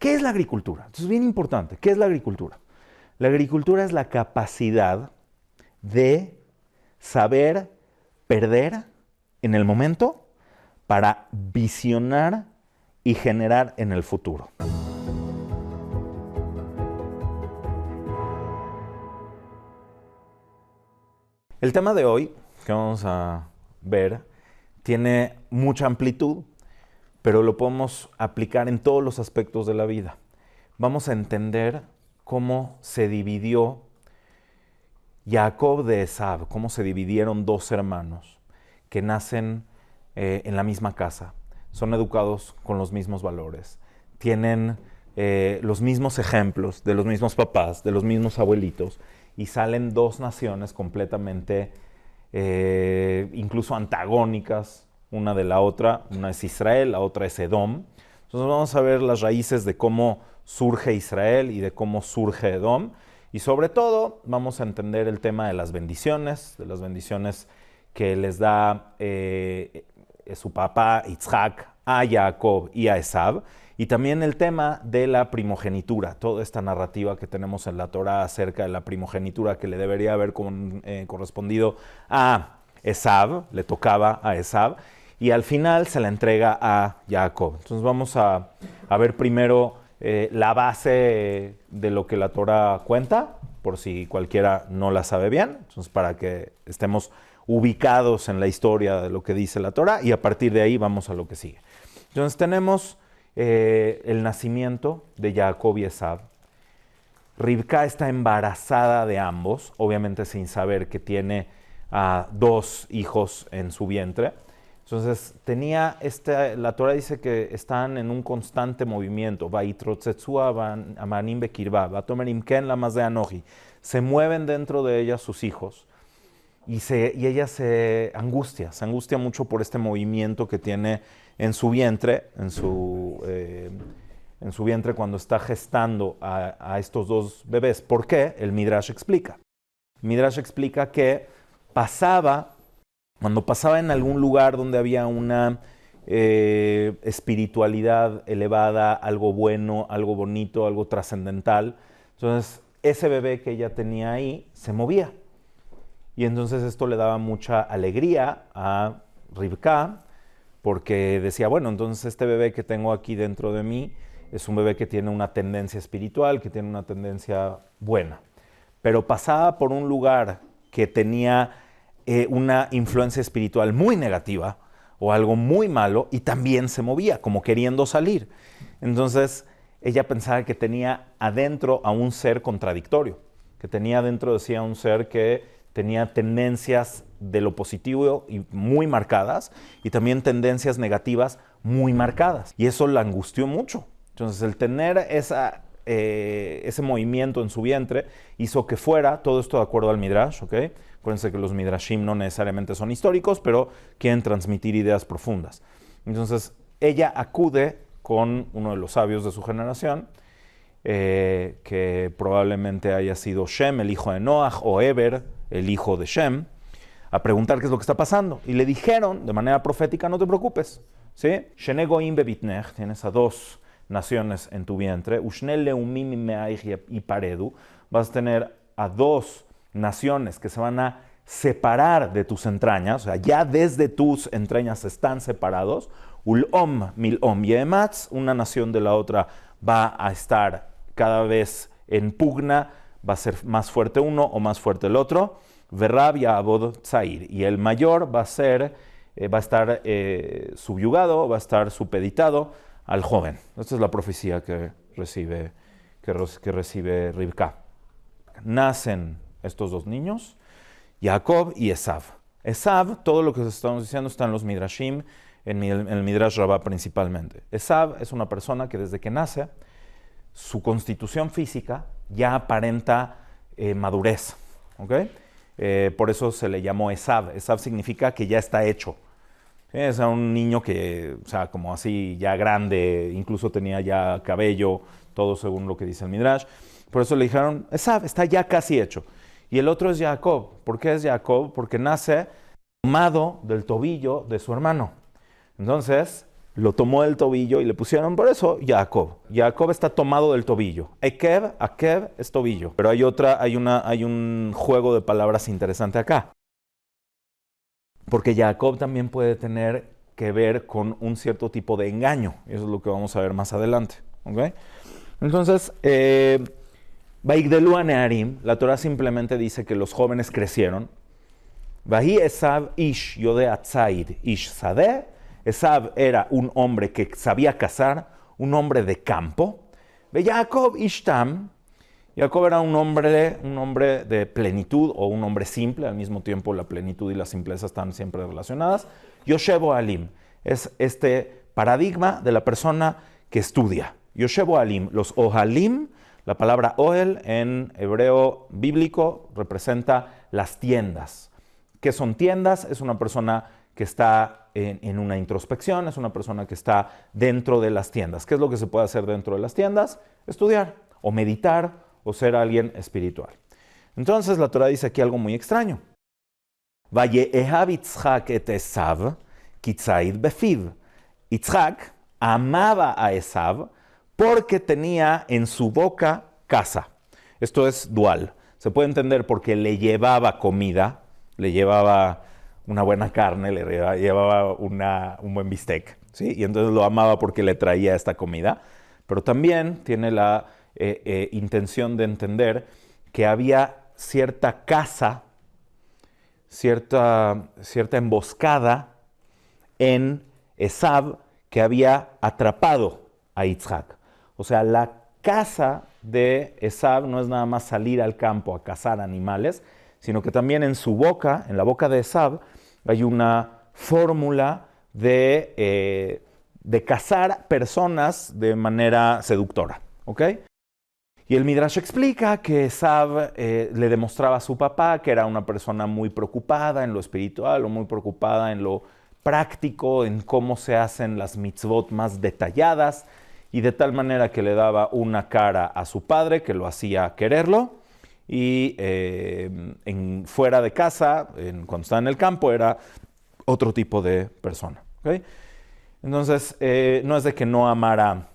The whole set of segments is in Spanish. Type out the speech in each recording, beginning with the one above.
¿Qué es la agricultura? Esto es bien importante. ¿Qué es la agricultura? La agricultura es la capacidad de saber perder en el momento para visionar y generar en el futuro. El tema de hoy que vamos a ver tiene mucha amplitud, pero lo podemos aplicar en todos los aspectos de la vida. Vamos a entender cómo se dividió Jacob de Esav, cómo se dividieron dos hermanos que nacen en la misma casa, son educados con los mismos valores, tienen los mismos ejemplos de los mismos papás, de los mismos abuelitos, y salen dos naciones completamente incluso antagónicas una de la otra. Una es Israel, la otra es Edom. Entonces vamos a ver las raíces de cómo surge Israel y de cómo surge Edom. Y sobre todo vamos a entender el tema de las bendiciones que les da su papá Yitzhak a Jacob y a Esav. Y también el tema de la primogenitura, toda esta narrativa que tenemos en la Torá acerca de la primogenitura que le debería haber correspondido a Esav, le tocaba a Esav, y al final se la entrega a Jacob. Entonces vamos a ver primero la base de lo que la Torá cuenta, por si cualquiera no la sabe bien, entonces para que estemos ubicados en la historia de lo que dice la Torá, y a partir de ahí vamos a lo que sigue. Entonces tenemos el nacimiento de Jacob y Esav. Rivka está embarazada de ambos, obviamente sin saber que tiene dos hijos en su vientre. Entonces tenía la Torah dice que están en un constante movimiento. Se mueven dentro de ella sus hijos. Y ella se angustia mucho por este movimiento que tiene en su vientre, en su vientre cuando está gestando a estos dos bebés. ¿Por qué? El Midrash explica. El Midrash explica que cuando pasaba en algún lugar donde había una espiritualidad elevada, algo bueno, algo bonito, algo trascendental, entonces ese bebé que ella tenía ahí se movía. Y entonces esto le daba mucha alegría a Rivka, porque decía, bueno, entonces este bebé que tengo aquí dentro de mí es un bebé que tiene una tendencia espiritual, que tiene una tendencia buena. Pero pasaba por un lugar que tenía una influencia espiritual muy negativa o algo muy malo y también se movía, como queriendo salir. Entonces ella pensaba que tenía adentro a un ser contradictorio, que tenía adentro de sí a un ser que tenía tendencias de lo positivo y muy marcadas y también tendencias negativas muy marcadas. Y eso la angustió mucho. Entonces el tener ese movimiento en su vientre hizo que fuera, todo esto de acuerdo al Midrash, ¿ok? Acuérdense que los Midrashim no necesariamente son históricos, pero quieren transmitir ideas profundas. Entonces ella acude con uno de los sabios de su generación, que probablemente haya sido Shem, el hijo de Noach, o Eber, el hijo de Shem, a preguntar qué es lo que está pasando. Y le dijeron de manera profética, no te preocupes, ¿sí? Shene goim bebitnech, tienes a dos naciones en tu vientre, ushne leumim me'aich y paredu, vas a tener a dos naciones que se van a separar de tus entrañas, o sea, ya desde tus entrañas están separados, ul'om mil'om yematz, una nación de la otra va a estar cada vez en pugna, va a ser más fuerte uno o más fuerte el otro, verrab ya'abod tzair, y el mayor va a estar subyugado, va a estar supeditado al joven. Esta es la profecía que recibe Rivka. Nacen estos dos niños, Jacob y Esav. Esav, todo lo que estamos diciendo está en los Midrashim, en el Midrash Rabbah principalmente. Esav es una persona que desde que nace, su constitución física ya aparenta madurez, ¿ok? Por eso se le llamó Esav. Esav significa que ya está hecho. Es un niño que, o sea, como así ya grande, incluso tenía ya cabello, todo según lo que dice el Midrash. Por eso le dijeron, Esav está ya casi hecho. Y el otro es Jacob. ¿Por qué es Jacob? Porque nace tomado del tobillo de su hermano. Entonces, lo tomó del tobillo y le pusieron por eso Jacob. Jacob está tomado del tobillo. Akev es tobillo. Pero hay un juego de palabras interesante acá. Porque Jacob también puede tener que ver con un cierto tipo de engaño. Eso es lo que vamos a ver más adelante. ¿Okay? Entonces, Vaigdelu Nearim, la Torah simplemente dice que los jóvenes crecieron. Vahi Esav ish yode atzaid ish sadeh. Esav era un hombre que sabía cazar, un hombre de campo. Ve Jacob ishtam. Jacob era un hombre de plenitud o un hombre simple. Al mismo tiempo la plenitud y la simpleza están siempre relacionadas. Yoshevo alim es este paradigma de la persona que estudia. Yoshevo alim, los ohalim, la palabra ohel en hebreo bíblico representa las tiendas. ¿Qué son tiendas? Es una persona que está en una introspección, es una persona que está dentro de las tiendas. ¿Qué es lo que se puede hacer dentro de las tiendas? Estudiar o meditar o ser alguien espiritual. Entonces la Torah dice aquí algo muy extraño. Vayehav Yitzhak et Esav kitzaid befiv. Yitzhak amaba a Esav porque tenía en su boca caza. Esto es dual. Se puede entender porque le llevaba comida, le llevaba una buena carne, le llevaba un buen bistec, ¿sí? Y entonces lo amaba porque le traía esta comida. Pero también tiene la intención de entender que había cierta caza, cierta emboscada en Esav que había atrapado a Yitzhak. O sea, la caza de Esav no es nada más salir al campo a cazar animales, sino que también en su boca, en la boca de Esav, hay una fórmula de cazar personas de manera seductora. ¿Ok? Y el Midrash explica que Esav le demostraba a su papá que era una persona muy preocupada en lo espiritual o muy preocupada en lo práctico, en cómo se hacen las mitzvot más detalladas, y de tal manera que le daba una cara a su padre que lo hacía quererlo, y fuera de casa, cuando estaba en el campo, era otro tipo de persona. ¿Okay? Entonces, no es de que no amara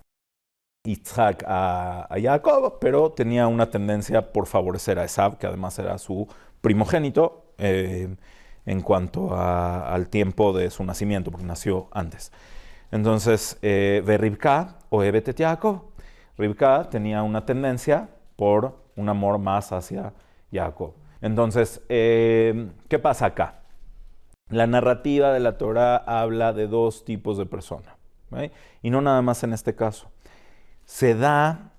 Yitzhak a Jacob, pero tenía una tendencia por favorecer a Esav, que además era su primogénito en cuanto al tiempo de su nacimiento, porque nació antes. Entonces, ve Rivka o Ebetet Jacob. Rivka tenía una tendencia por un amor más hacia Jacob. Entonces, ¿qué pasa acá? La narrativa de la Torah habla de dos tipos de personas, ¿okay? Y no nada más en este caso. Se da,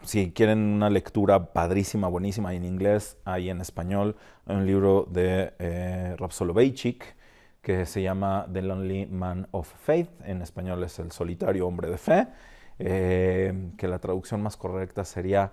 si quieren una lectura padrísima, buenísima, en inglés, hay en español, hay un libro de Rav Soloveitchik que se llama The Lonely Man of Faith, en español es El solitario hombre de fe, que la traducción más correcta sería,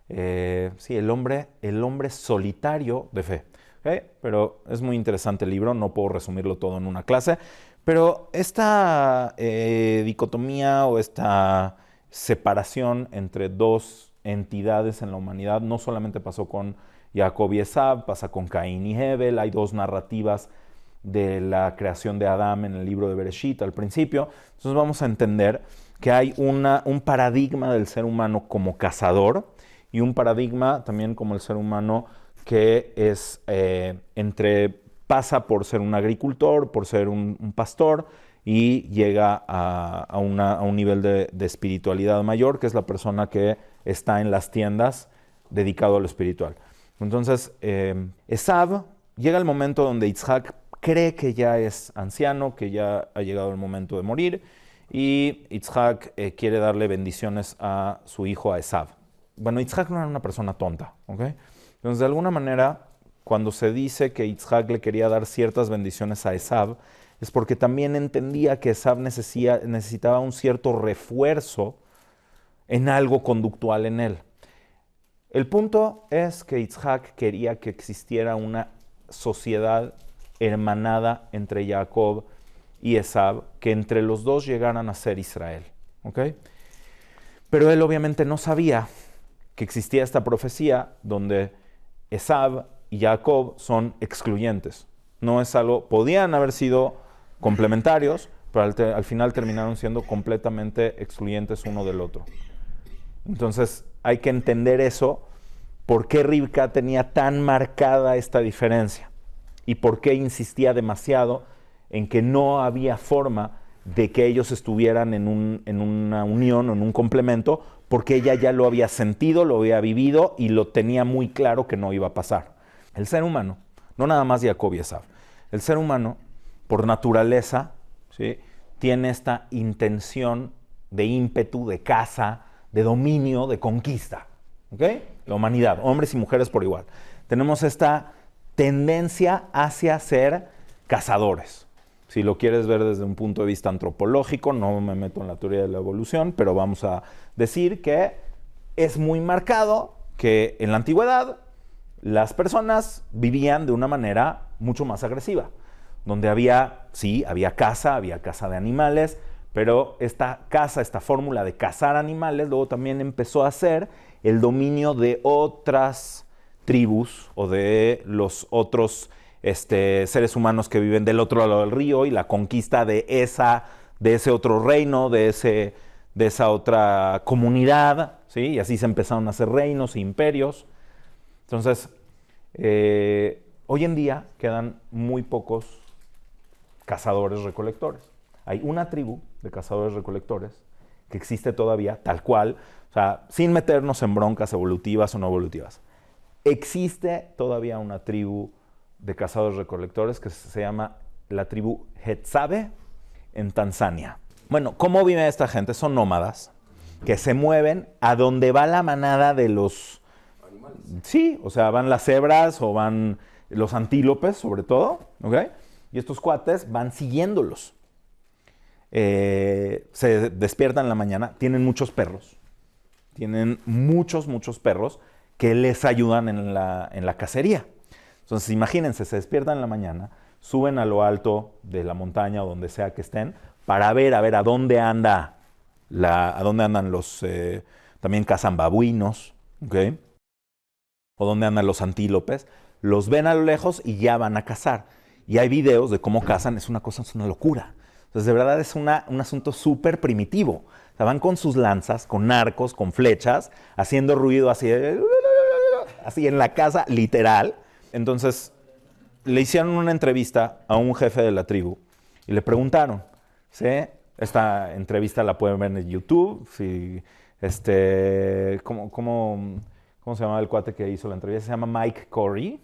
el hombre solitario de fe. ¿Okay? Pero es muy interesante el libro, no puedo resumirlo todo en una clase, pero esta dicotomía o esta separación entre dos entidades en la humanidad no solamente pasó con Jacob y Esav, pasa con Caín y Hebel. Hay dos narrativas de la creación de Adán en el libro de Bereshit al principio. Entonces vamos a entender que hay un paradigma del ser humano como cazador y un paradigma también como el ser humano que es pasa por ser un agricultor, por ser un pastor, y llega a un nivel de espiritualidad mayor, que es la persona que está en las tiendas dedicado a lo espiritual. Entonces, Esav llega el momento donde Yitzhak cree que ya es anciano, que ya ha llegado el momento de morir, y Yitzhak quiere darle bendiciones a su hijo, a Esav. Bueno, Yitzhak no era una persona tonta, ¿ok? Entonces, de alguna manera, cuando se dice que Yitzhak le quería dar ciertas bendiciones a Esav, es porque también entendía que Esav necesitaba un cierto refuerzo en algo conductual en él. El punto es que Yitzhak quería que existiera una sociedad hermanada entre Jacob y Esav, que entre los dos llegaran a ser Israel. ¿Okay? Pero él obviamente no sabía que existía esta profecía donde Esav y Jacob son excluyentes. No es algo, podían haber sido complementarios, pero al final terminaron siendo completamente excluyentes uno del otro. Entonces hay que entender eso, por qué Rivka tenía tan marcada esta diferencia y por qué insistía demasiado en que no había forma de que ellos estuvieran en una unión o en un complemento, porque ella ya lo había sentido, lo había vivido y lo tenía muy claro que no iba a pasar. El ser humano, no nada más Jacob y Esav, el ser humano, por naturaleza, ¿sí?, tiene esta intención de ímpetu, de caza, de dominio, de conquista. ¿Ok? La humanidad, hombres y mujeres por igual. Tenemos esta tendencia hacia ser cazadores. Si lo quieres ver desde un punto de vista antropológico, no me meto en la teoría de la evolución, pero vamos a decir que es muy marcado que en la antigüedad las personas vivían de una manera mucho más agresiva, donde había caza de animales, pero esta caza, esta fórmula de cazar animales, luego también empezó a ser el dominio de otras tribus o de los otros seres humanos que viven del otro lado del río y la conquista de ese otro reino, de esa otra comunidad, ¿sí? Y así se empezaron a hacer reinos e imperios. Entonces, hoy en día quedan muy pocos cazadores-recolectores. Hay una tribu de cazadores-recolectores que existe todavía, tal cual, o sea, sin meternos en broncas evolutivas o no evolutivas. Existe todavía una tribu de cazadores-recolectores que se llama la tribu Hetzabe en Tanzania. Bueno, ¿cómo vive esta gente? Son nómadas que se mueven a donde va la manada de los animales. Sí, o sea, van las cebras o van los antílopes, sobre todo, ¿ok? Y estos cuates van siguiéndolos. Se despiertan en la mañana, tienen muchos perros. Tienen muchos perros que les ayudan en la cacería. Entonces, imagínense, se despiertan en la mañana, suben a lo alto de la montaña o donde sea que estén, para ver a dónde andan los, también cazan babuinos, ¿ok? O dónde andan los antílopes. Los ven a lo lejos y ya van a cazar. Y hay videos de cómo cazan, es una locura. Entonces, de verdad es un asunto súper primitivo. O sea, van con sus lanzas, con arcos, con flechas, haciendo ruido así en la casa, literal. Entonces, le hicieron una entrevista a un jefe de la tribu y le preguntaron, ¿sí? Esta entrevista la pueden ver en YouTube. Si, ¿cómo se llama el cuate que hizo la entrevista? Se llama Mike Corey,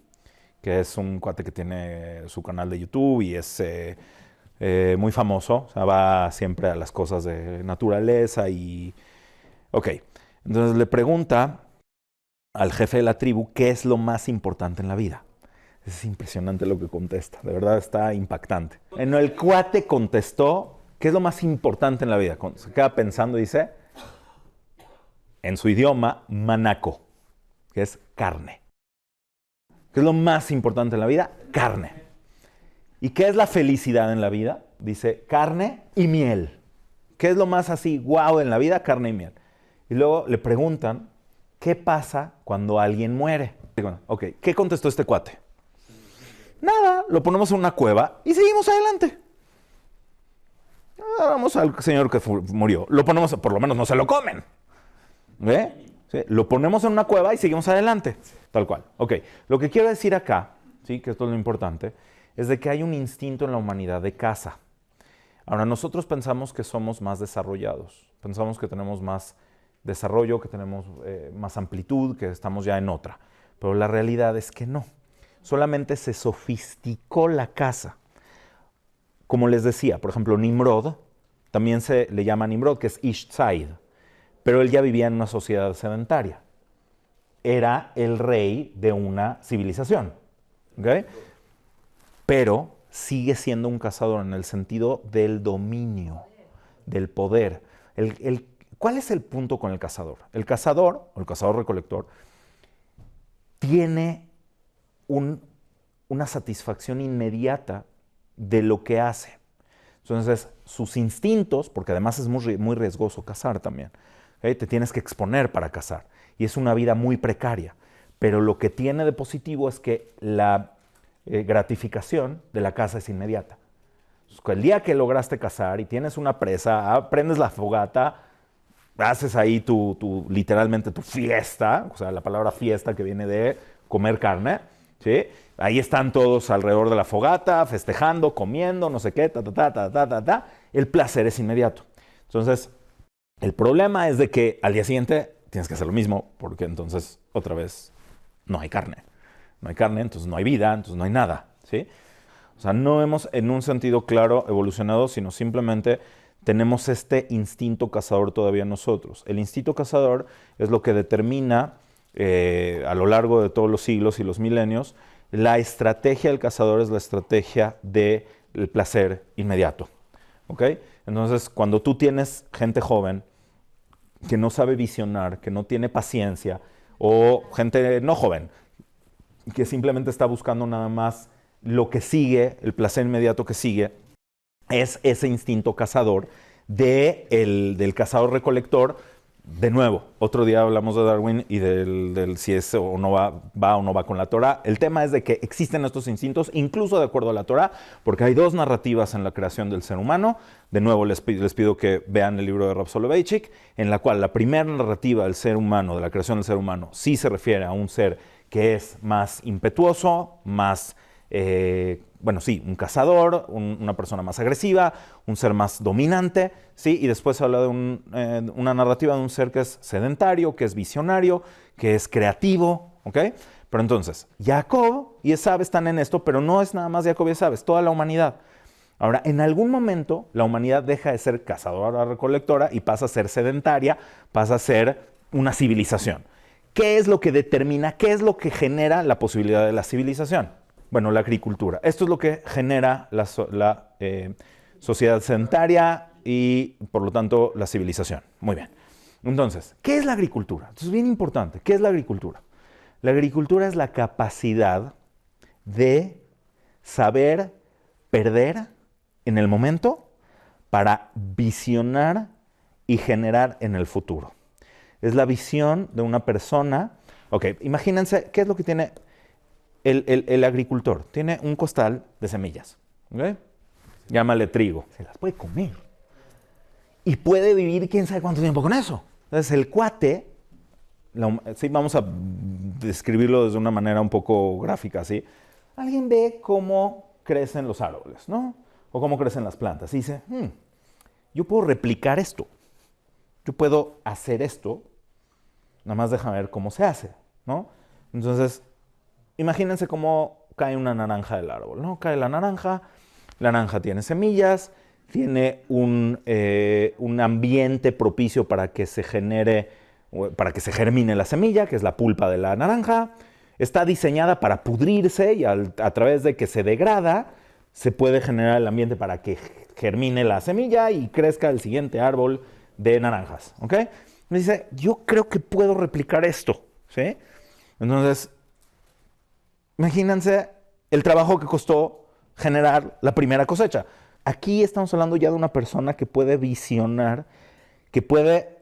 que es un cuate que tiene su canal de YouTube y es muy famoso. O sea, va siempre a las cosas de naturaleza y... Ok, entonces le pregunta al jefe de la tribu qué es lo más importante en la vida. Es impresionante lo que contesta, de verdad está impactante. En el cuate contestó, ¿qué es lo más importante en la vida? Se queda pensando y dice, en su idioma, manaco, que es carne. ¿Qué es lo más importante en la vida? Carne. ¿Y qué es la felicidad en la vida? Dice, carne y miel. ¿Qué es lo más así, guau, en la vida? Carne y miel. Y luego le preguntan, ¿qué pasa cuando alguien muere? Digo, ok, ¿qué contestó este cuate? Nada, lo ponemos en una cueva y seguimos adelante. Vamos al señor que murió. Lo ponemos, por lo menos no se lo comen. ¿Ve? ¿Sí? Lo ponemos en una cueva y seguimos adelante. Tal cual. Ok, lo que quiero decir acá, ¿sí?, que esto es lo importante, es de que hay un instinto en la humanidad de caza. Ahora, nosotros pensamos que somos más desarrollados. Pensamos que tenemos más desarrollo, que tenemos más amplitud, que estamos ya en otra. Pero la realidad es que no. Solamente se sofisticó la caza. Como les decía, por ejemplo, Nimrod, también se le llama Nimrod, que es Ish Tzaid, pero él ya vivía en una sociedad sedentaria. Era el rey de una civilización, ¿okay? Pero sigue siendo un cazador en el sentido del dominio, del poder. ¿Cuál es el punto con el cazador? El cazador, o el cazador-recolector, tiene una satisfacción inmediata de lo que hace. Entonces, sus instintos, porque además es muy riesgoso cazar también, ¿okay? Te tienes que exponer para cazar y es una vida muy precaria, pero lo que tiene de positivo es que la gratificación de la caza es inmediata. O El día que lograste cazar y tienes una presa, prendes la fogata, haces ahí literalmente tu fiesta, o sea, la palabra fiesta que viene de comer carne, ¿sí? Ahí están todos alrededor de la fogata, festejando, comiendo, no sé qué, El placer es inmediato. Entonces, el problema es de que al día siguiente tienes que hacer lo mismo, porque entonces, otra vez, no hay carne. No hay carne, entonces no hay vida, entonces no hay nada, ¿sí? O sea, no hemos, en un sentido claro, evolucionado, sino simplemente tenemos este instinto cazador todavía nosotros. El instinto cazador es lo que determina, a lo largo de todos los siglos y los milenios, la estrategia del cazador es la estrategia del placer inmediato, ¿ok? Entonces, cuando tú tienes gente joven que no sabe visionar, que no tiene paciencia, o gente no joven, que simplemente está buscando nada más lo que sigue, el placer inmediato que sigue, es ese instinto cazador del cazador-recolector. De nuevo, otro día hablamos de Darwin y del si es o no va o no va con la Torah. El tema es de que existen estos instintos, incluso de acuerdo a la Torah, porque hay dos narrativas en la creación del ser humano. De nuevo, les pido que vean el libro de Rav Soloveitchik, en la cual la primera narrativa del ser humano, de la creación del ser humano, sí se refiere a un ser que es más impetuoso, más... un cazador, una persona más agresiva, un ser más dominante, ¿sí? Y después se habla de una narrativa de un ser que es sedentario, que es visionario, que es creativo, ¿ok? Pero entonces, Jacob y Esav están en esto, pero no es nada más Jacob y Esav, es toda la humanidad. Ahora, en algún momento, la humanidad deja de ser cazadora-recolectora y pasa a ser sedentaria, pasa a ser una civilización. ¿Qué es lo que determina, qué es lo que genera la posibilidad de la civilización? Bueno, la agricultura. Esto es lo que genera la sociedad sedentaria y, por lo tanto, la civilización. Muy bien. Entonces, ¿qué es la agricultura? Esto es bien importante. ¿Qué es la agricultura? La agricultura es la capacidad de saber perder en el momento para visionar y generar en el futuro. Es la visión de una persona. Ok, imagínense, ¿qué es lo que tiene el agricultor? Tiene un costal de semillas, ¿ok? Llámale trigo. Se las puede comer. Y puede vivir quién sabe cuánto tiempo con eso. Entonces el cuate, sí, vamos a describirlo de una manera un poco gráfica, ¿sí? Alguien ve cómo crecen los árboles, ¿no? O cómo crecen las plantas. Y dice, yo puedo replicar esto. Yo puedo hacer esto. Nada más déjame ver cómo se hace, ¿no? Entonces, imagínense cómo cae una naranja del árbol, ¿no? Cae la naranja tiene semillas, tiene un ambiente propicio para que se germine la semilla, que es la pulpa de la naranja. Está diseñada para pudrirse y a través de que se degrada, se puede generar el ambiente para que germine la semilla y crezca el siguiente árbol de naranjas, ¿ok? Me dice, yo creo que puedo replicar esto, ¿sí? Entonces, imagínense el trabajo que costó generar la primera cosecha. Aquí estamos hablando ya de una persona que puede visionar, que puede...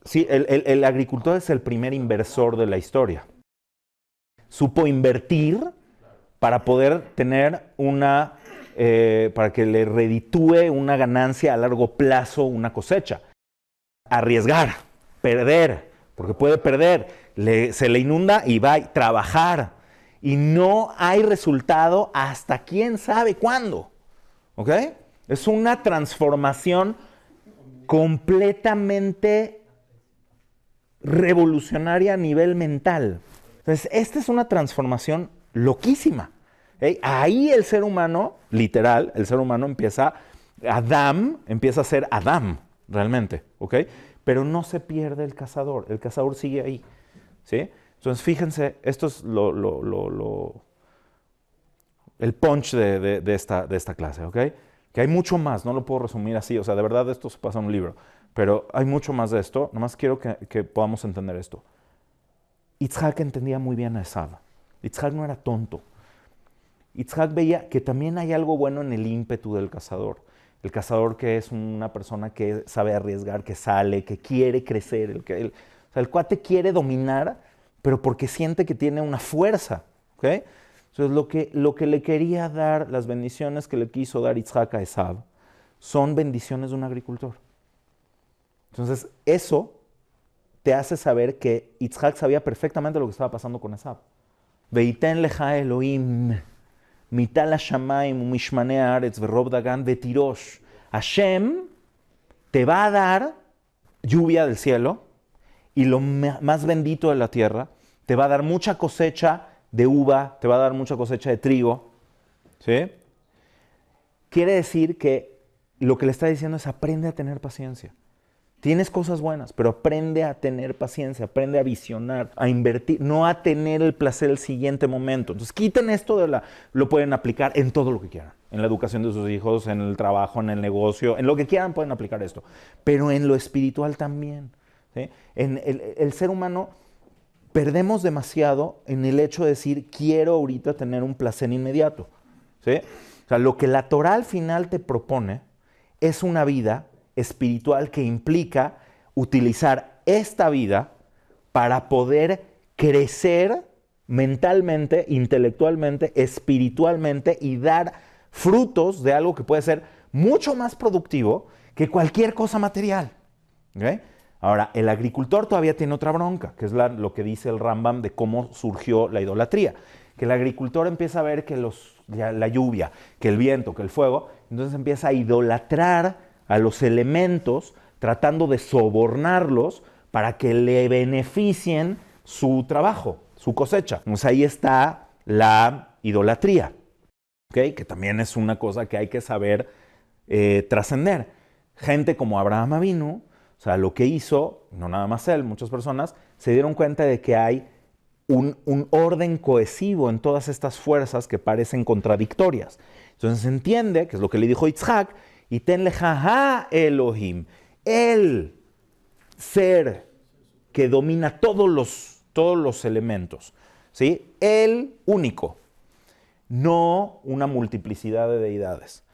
Sí, el agricultor es el primer inversor de la historia. Supo invertir para poder tener para que le reditúe una ganancia a largo plazo, una cosecha. Arriesgar, perder, porque puede perder, se le inunda y va a trabajar. Y no hay resultado hasta quién sabe cuándo, ¿ok? Es una transformación completamente revolucionaria a nivel mental. Entonces, esta es una transformación loquísima. ¿Okay? Ahí el ser humano, literal, el ser humano empieza a ser Adam, realmente, ¿ok? Pero no se pierde el cazador sigue ahí, ¿sí? Entonces, fíjense, esto es el punch de esta clase, ¿ok? Que hay mucho más, no lo puedo resumir así, o sea, de verdad esto se pasa en un libro, pero hay mucho más de esto, nomás quiero que podamos entender esto. Yitzhak entendía muy bien a Esav. Yitzhak no era tonto. Yitzhak veía que también hay algo bueno en el ímpetu del cazador. El cazador que es una persona que sabe arriesgar, que sale, que quiere crecer, el cuate quiere dominar, pero porque siente que tiene una fuerza, ¿ok? Entonces, lo que le quería dar, las bendiciones que le quiso dar Yitzhak a Esav, son bendiciones de un agricultor. Entonces, eso te hace saber que Yitzhak sabía perfectamente lo que estaba pasando con Esav. Veiten lecha Elohim, mital hashamayim umishmanei haaretz verob dagan vetirosh. Hashem te va a dar lluvia del cielo y lo más bendito de la tierra. Te va a dar mucha cosecha de uva, te va a dar mucha cosecha de trigo. ¿Sí? Quiere decir que lo que le está diciendo es aprende a tener paciencia. Tienes cosas buenas, pero aprende a tener paciencia, aprende a visionar, a invertir, no a tener el placer del siguiente momento. Entonces quiten esto lo pueden aplicar en todo lo que quieran. En la educación de sus hijos, en el trabajo, en el negocio, en lo que quieran pueden aplicar esto. Pero en lo espiritual también. ¿Sí? En el ser humano perdemos demasiado en el hecho de decir quiero ahorita tener un placer inmediato. ¿Sí? O sea, lo que la Torah al final te propone es una vida espiritual que implica utilizar esta vida para poder crecer mentalmente, intelectualmente, espiritualmente y dar frutos de algo que puede ser mucho más productivo que cualquier cosa material. ¿Okay? Ahora, el agricultor todavía tiene otra bronca, que es lo que dice el Rambam de cómo surgió la idolatría. Que el agricultor empieza a ver que la lluvia, que el viento, que el fuego, entonces empieza a idolatrar a los elementos, tratando de sobornarlos para que le beneficien su trabajo, su cosecha. Pues ahí está la idolatría, ¿okay? Que también es una cosa que hay que saber trascender. Gente como Abraham Avinu, o sea, lo que hizo, no nada más él, muchas personas, se dieron cuenta de que hay un orden cohesivo en todas estas fuerzas que parecen contradictorias. Entonces se entiende, que es lo que le dijo Yitzhak, y ten leja Elohim, el ser que domina todos los elementos, ¿sí? El único, no una multiplicidad de deidades.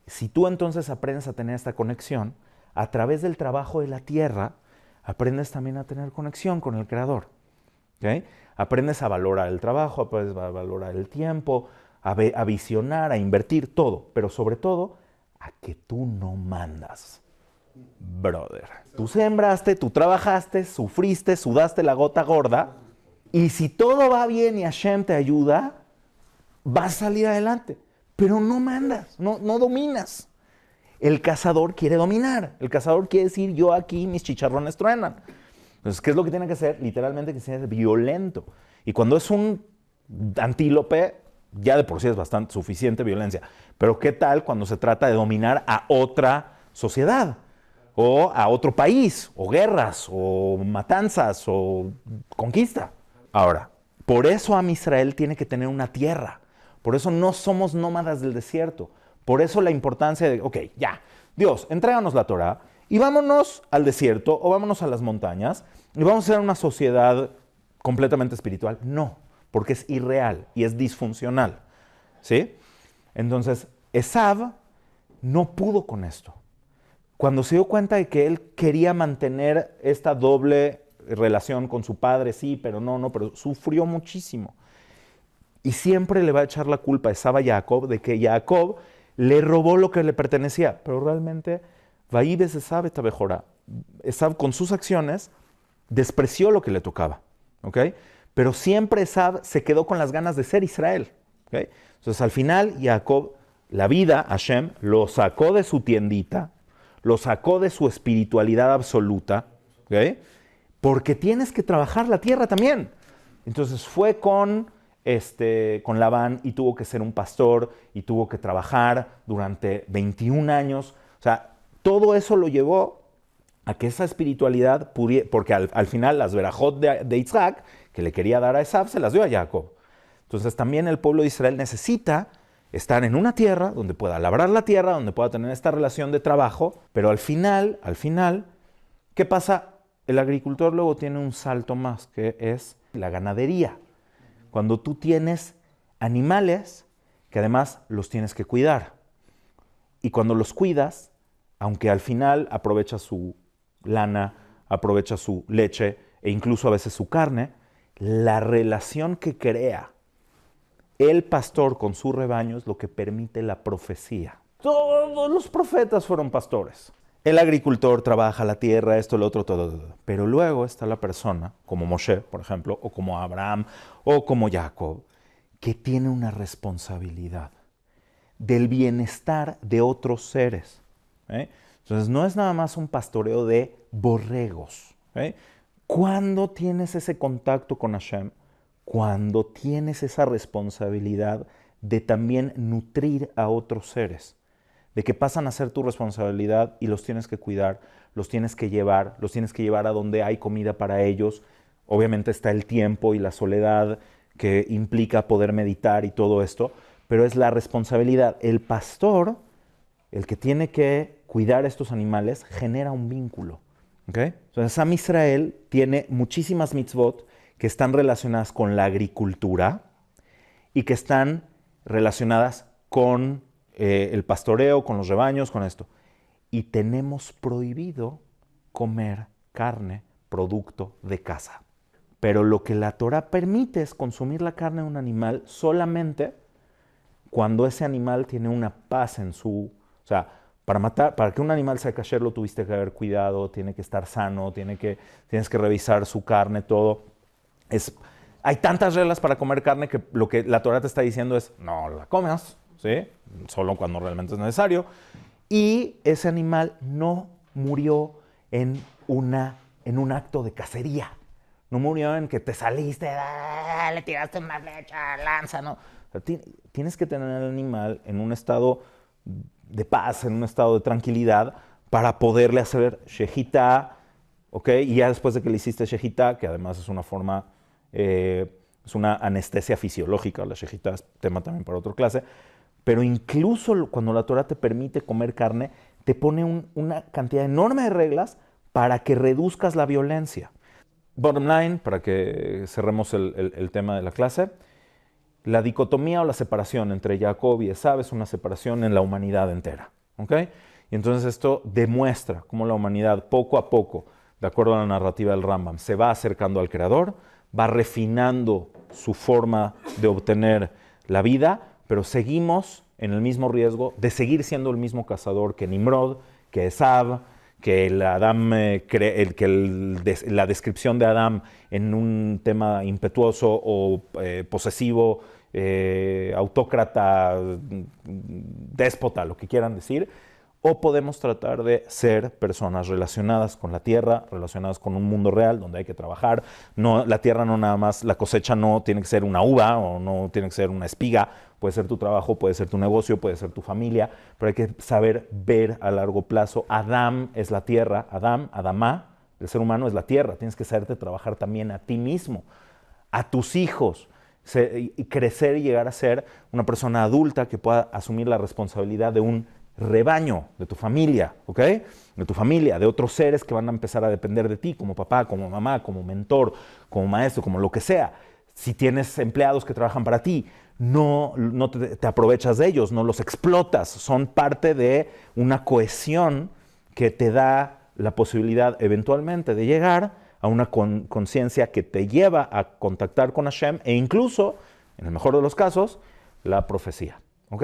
Si tú entonces aprendes a tener esta conexión, a través del trabajo de la tierra, aprendes también a tener conexión con el Creador. ¿Okay? Aprendes a valorar el trabajo, aprendes a valorar el tiempo, a visionar, a invertir, todo, pero sobre todo a que tú no mandas, brother. Tú sembraste, tú trabajaste, sufriste, sudaste la gota gorda, y si todo va bien y Hashem te ayuda, vas a salir adelante, pero no mandas, no dominas. El cazador quiere dominar, el cazador quiere decir yo aquí mis chicharrones truenan. Entonces, ¿qué es lo que tiene que hacer? Literalmente que sea violento. Y cuando es un antílope, ya de por sí es bastante suficiente violencia. Pero ¿qué tal cuando se trata de dominar a otra sociedad? O a otro país, o guerras, o matanzas, o conquista. Ahora, por eso Am Israel tiene que tener una tierra. Por eso no somos nómadas del desierto. Por eso la importancia de, ok, ya, Dios, entréganos la Torah y vámonos al desierto o vámonos a las montañas y vamos a ser una sociedad completamente espiritual. No, porque es irreal y es disfuncional, ¿sí? Entonces, Esav no pudo con esto. Cuando se dio cuenta de que él quería mantener esta doble relación con su padre, sí, pero no, pero sufrió muchísimo. Y siempre le va a echar la culpa a Esav a Jacob de que Jacob le robó lo que le pertenecía. Pero realmente, Vaibes Esav esta mejora. Esav con sus acciones despreció lo que le tocaba, ¿ok? Pero siempre Esav se quedó con las ganas de ser Israel, ¿ok? Entonces al final Jacob, la vida, Hashem, lo sacó de su tiendita, lo sacó de su espiritualidad absoluta, ¿ok? Porque tienes que trabajar la tierra también. Entonces fue con Labán y tuvo que ser un pastor y tuvo que trabajar durante 21 años. O sea, todo eso lo llevó a que esa espiritualidad pudiera, porque al final las verajot de Yitzhak, que le quería dar a Esav, se las dio a Jacob. Entonces también el pueblo de Israel necesita estar en una tierra donde pueda labrar la tierra, donde pueda tener esta relación de trabajo, pero al final, ¿qué pasa? El agricultor luego tiene un salto más, que es la ganadería. Cuando tú tienes animales que además los tienes que cuidar. Y cuando los cuidas, aunque al final aprovecha su lana, aprovecha su leche e incluso a veces su carne, la relación que crea El pastor con su rebaño es lo que permite la profecía. Todos los profetas fueron pastores. El agricultor trabaja la tierra, esto, lo otro, todo. Pero luego está la persona, como Moshe, por ejemplo, o como Abraham, o como Jacob, que tiene una responsabilidad del bienestar de otros seres. Entonces, no es nada más un pastoreo de borregos. ¿Cuándo tienes ese contacto con Hashem? Cuando tienes esa responsabilidad de también nutrir a otros seres, de que pasan a ser tu responsabilidad y los tienes que cuidar, los tienes que llevar a donde hay comida para ellos. Obviamente está el tiempo y la soledad que implica poder meditar y todo esto, pero es la responsabilidad. El pastor, el que tiene que cuidar a estos animales, genera un vínculo. ¿Okay? Entonces, Am Israel tiene muchísimas mitzvot que están relacionadas con la agricultura y que están relacionadas con el pastoreo, con los rebaños, con esto. Y tenemos prohibido comer carne producto de caza. Pero lo que la Torah permite es consumir la carne de un animal solamente cuando ese animal tiene una paz en su... O sea, para que un animal sea kasher lo tuviste que haber cuidado, tiene que estar sano, tienes que revisar su carne, todo. Hay tantas reglas para comer carne que lo que la Torah te está diciendo es no la comas, ¿sí? Solo cuando realmente es necesario. Y ese animal no murió en un acto de cacería. No murió en que te saliste, le tiraste una flecha, lanza, no. O sea, tienes que tener al animal en un estado de paz, en un estado de tranquilidad, para poderle hacer shejitá, ¿ok? Y ya después de que le hiciste shejitá, que además es una forma, es una anestesia fisiológica, la shejitá es tema también para otra clase, pero incluso cuando la Torah te permite comer carne, te pone una cantidad enorme de reglas para que reduzcas la violencia. Bottom line, para que cerremos el tema de la clase, la dicotomía o la separación entre Jacob y Esav es una separación en la humanidad entera. ¿Okay? Y entonces esto demuestra cómo la humanidad poco a poco, de acuerdo a la narrativa del Rambam, se va acercando al Creador, va refinando su forma de obtener la vida, pero seguimos en el mismo riesgo de seguir siendo el mismo cazador que Nimrod, que Esav, que la descripción de Adán en un tema impetuoso o posesivo, autócrata, déspota, lo que quieran decir, o podemos tratar de ser personas relacionadas con la tierra, relacionadas con un mundo real donde hay que trabajar. No, la tierra no nada más, la cosecha no tiene que ser una uva o no tiene que ser una espiga, puede ser tu trabajo, puede ser tu negocio, puede ser tu familia, pero hay que saber ver a largo plazo. Adam es la tierra, Adamá, el ser humano es la tierra, tienes que saberte trabajar también a ti mismo, a tus hijos, y crecer y llegar a ser una persona adulta que pueda asumir la responsabilidad de un rebaño, de tu familia, ¿ok? De tu familia, de otros seres que van a empezar a depender de ti, como papá, como mamá, como mentor, como maestro, como lo que sea. Si tienes empleados que trabajan para ti, no te aprovechas de ellos, no los explotas, son parte de una cohesión que te da la posibilidad eventualmente de llegar a una conciencia que te lleva a contactar con Hashem e incluso, en el mejor de los casos, la profecía, ¿ok?